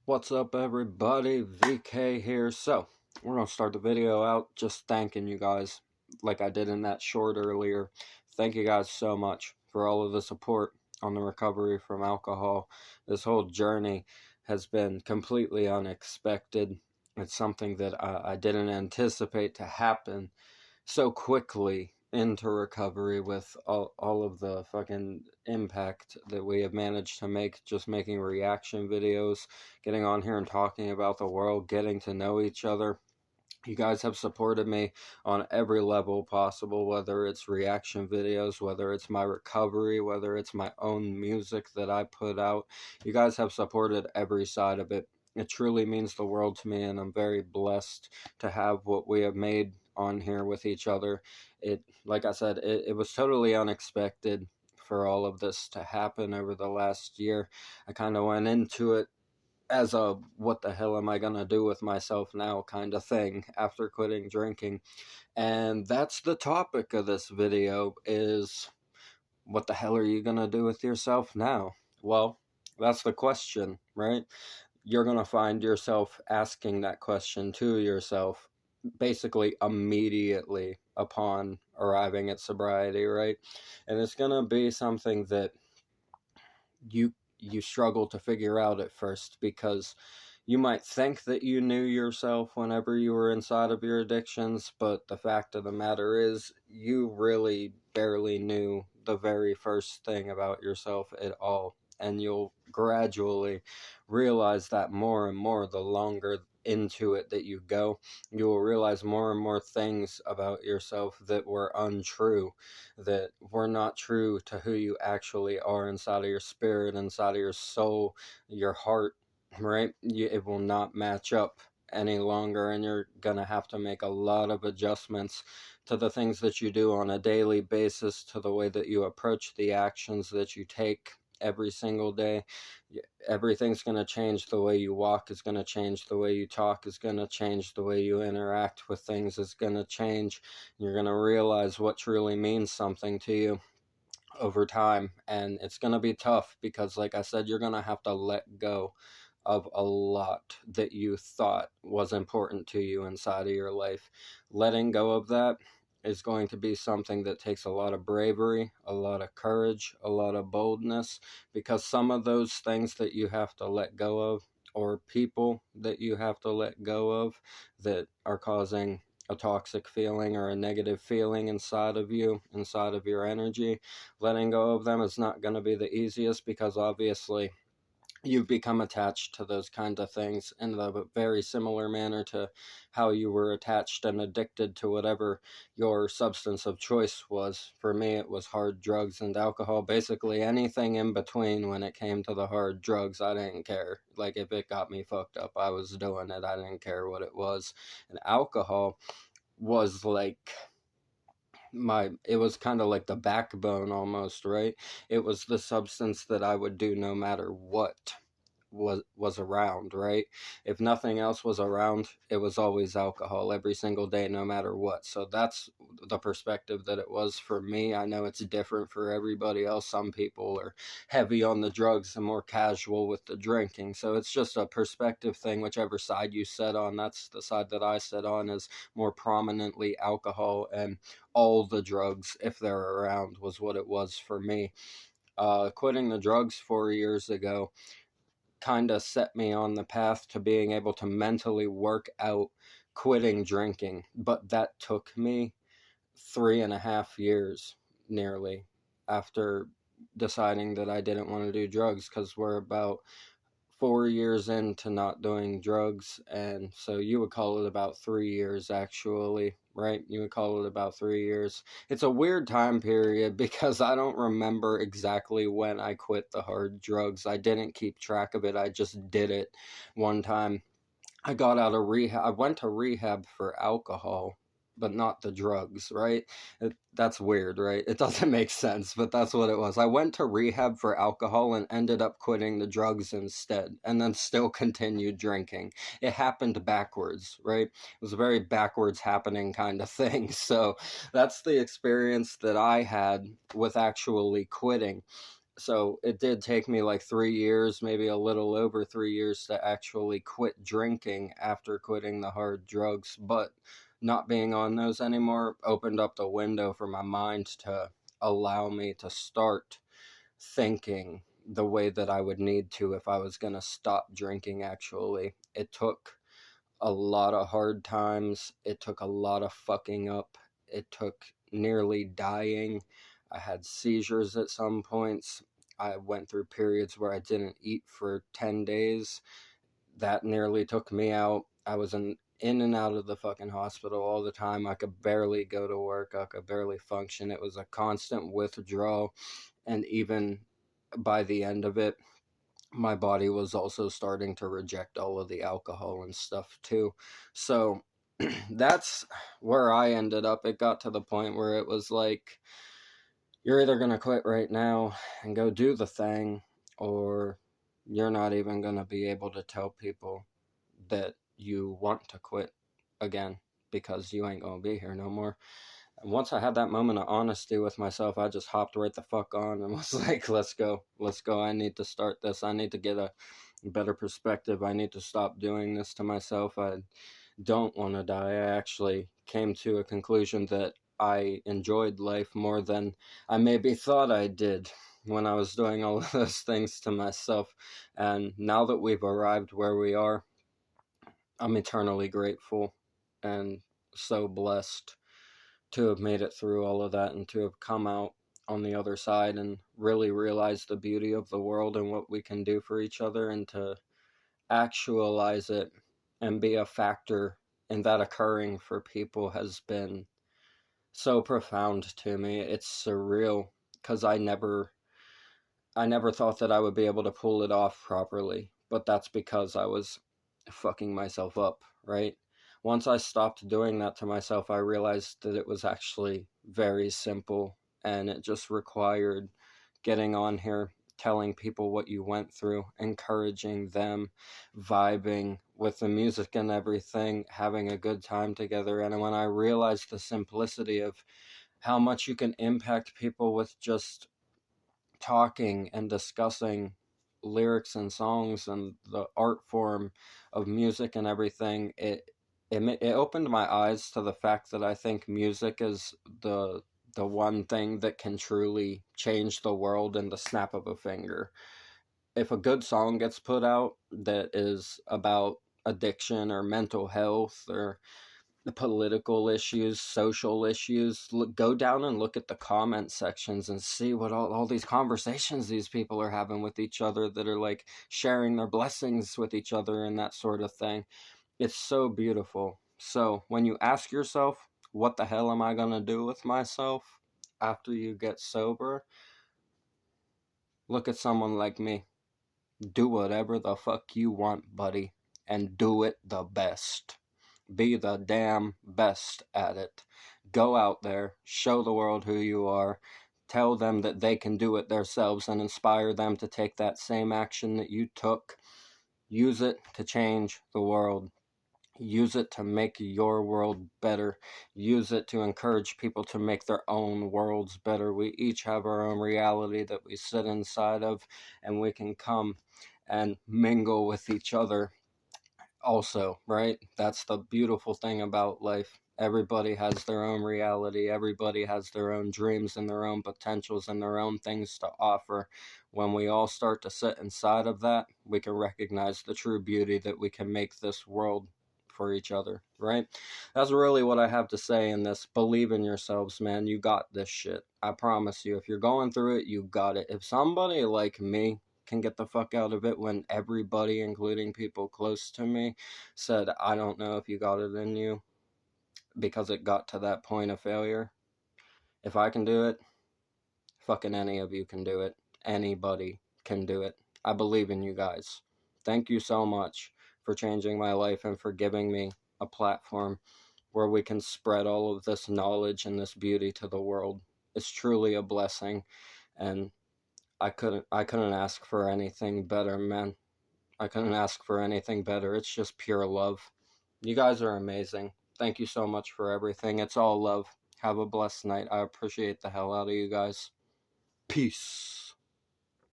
What's up, everybody? VK here. So, we're going to start the video out just thanking you guys, like I did in that short earlier. Thank you guys so much for all of the support on the recovery from alcohol. This whole journey has been completely unexpected. It's something that I didn't anticipate to happen so quickly into recovery with all of the fucking impact that we have managed to make just making reaction videos, getting on here and talking about the world, getting to know each other. You guys have supported me on every level possible, whether it's reaction videos, whether it's my recovery, whether it's my own music that I put out. You guys have supported every side of it. It truly means the world to me, and I'm very blessed to have what we have made on here with each other. Like I said, it was totally unexpected for all of this to happen over the last year. I kind of went into it as a what the hell am I gonna do with myself now kind of thing after quitting drinking. And that's the topic of this video, is what the hell are you gonna do with yourself now? Well, that's the question, right? You're gonna find yourself asking that question to yourself basically immediately upon arriving at sobriety, right? And it's gonna be something that you struggle to figure out at first, because you might think that you knew yourself whenever you were inside of your addictions, but the fact of the matter is you really barely knew the very first thing about yourself at all. And you'll gradually realize that more and more the longer into it that you go. You will realize more and more things about yourself that were untrue, that were not true to who you actually are inside of your spirit, inside of your soul, your heart, right? It will not match up any longer, and you're gonna have to make a lot of adjustments to the things that you do on a daily basis, to the way that you approach the actions that you take every single day. Everything's going to change. The way you walk is going to change. The way you talk is going to change. The way you interact with things is going to change. You're going to realize what truly means something to you over time. And it's going to be tough because, like I said, you're going to have to let go of a lot that you thought was important to you inside of your life. Letting go of that is going to be something that takes a lot of bravery, a lot of courage, a lot of boldness, because some of those things that you have to let go of, or people that you have to let go of that are causing a toxic feeling or a negative feeling inside of you, inside of your energy, letting go of them is not going to be the easiest, because obviously you've become attached to those kinds of things in a very similar manner to how you were attached and addicted to whatever your substance of choice was. For me, it was hard drugs and alcohol. Basically, anything in between. When it came to the hard drugs, I didn't care. Like, if it got me fucked up, I was doing it. I didn't care what it was. And alcohol was like it was kind of like the backbone almost, right? It was the substance that I would do no matter what was around, right? If nothing else was around, it was always alcohol every single day, no matter what. So that's the perspective that it was for me. I know it's different for everybody else. Some people are heavy on the drugs and more casual with the drinking. So it's just a perspective thing. Whichever side you sit on, that's the side that I sit on, is more prominently alcohol, and all the drugs, if they're around, was what it was for me. Quitting the drugs 4 years ago kind of set me on the path to being able to mentally work out quitting drinking. But that took me 3.5 years nearly after deciding that I didn't want to do drugs, because we're about 4 years into not doing drugs. And so you would call it about 3 years, actually, right? You would call it about 3 years. It's a weird time period because I don't remember exactly when I quit the hard drugs. I didn't keep track of it. I just did it one time. I got out of rehab. I went to rehab for alcohol, but not the drugs, right? That's weird, right? It doesn't make sense, but that's what it was. I went to rehab for alcohol and ended up quitting the drugs instead, and then still continued drinking. It happened backwards, right? It was a very backwards happening kind of thing. So that's the experience that I had with actually quitting. So it did take me like 3 years, maybe a little over 3 years, to actually quit drinking after quitting the hard drugs. But not being on those anymore opened up the window for my mind to allow me to start thinking the way that I would need to if I was going to stop drinking, actually. It took a lot of hard times. It took a lot of fucking up. It took nearly dying. I had seizures at some points. I went through periods where I didn't eat for 10 days. That nearly took me out. I was in and out of the fucking hospital all the time. I could barely go to work. I could barely function. It was a constant withdrawal. And even by the end of it, my body was also starting to reject all of the alcohol and stuff too. So that's where I ended up. It got to the point where it was like, you're either going to quit right now and go do the thing, or you're not even going to be able to tell people that you want to quit again, because you ain't going to be here no more. And once I had that moment of honesty with myself, I just hopped right the fuck on and was like, let's go. Let's go. I need to start this. I need to get a better perspective. I need to stop doing this to myself. I don't want to die. I actually came to a conclusion that I enjoyed life more than I maybe thought I did when I was doing all of those things to myself. And now that we've arrived where we are, I'm eternally grateful and so blessed to have made it through all of that and to have come out on the other side and really realize the beauty of the world and what we can do for each other, and to actualize it and be a factor in that occurring for people has been so profound to me. It's surreal, because I never thought that I would be able to pull it off properly, but that's because I was fucking myself up, right? Once I stopped doing that to myself, I realized that it was actually very simple, and it just required getting on here, telling people what you went through, encouraging them, vibing with the music and everything, having a good time together. And when I realized the simplicity of how much you can impact people with just talking and discussing lyrics and songs and the art form of music and everything, it opened my eyes to the fact that I think music is the one thing that can truly change the world in the snap of a finger. If a good song gets put out that is about addiction or mental health or the political issues, social issues, go down and look at the comment sections and see what all these conversations these people are having with each other, that are like sharing their blessings with each other and that sort of thing. It's so beautiful. So when you ask yourself, what the hell am I going to do with myself after you get sober? Look at someone like me. Do whatever the fuck you want, buddy, and do it the best. Be the damn best at it. Go out there, show the world who you are, tell them that they can do it themselves, and inspire them to take that same action that you took. Use it to change the world. Use it to make your world better. Use it to encourage people to make their own worlds better. We each have our own reality that we sit inside of, and we can come and mingle with each other also, right? That's the beautiful thing about life. Everybody has their own reality. Everybody has their own dreams and their own potentials and their own things to offer. When we all start to sit inside of that, we can recognize the true beauty that we can make this world for each other, right? That's really what I have to say in this. Believe in yourselves, man. You got this shit. I promise you. If you're going through it, you got it. If somebody like me can get the fuck out of it when everybody, including people close to me, said, I don't know if you got it in you, because it got to that point of failure. If I can do it, fucking any of you can do it. Anybody can do it. I believe in you guys. Thank you so much for changing my life and for giving me a platform where we can spread all of this knowledge and this beauty to the world. It's truly a blessing, and I couldn't ask for anything better, man. I couldn't ask for anything better. It's just pure love. You guys are amazing. Thank you so much for everything. It's all love. Have a blessed night. I appreciate the hell out of you guys. Peace.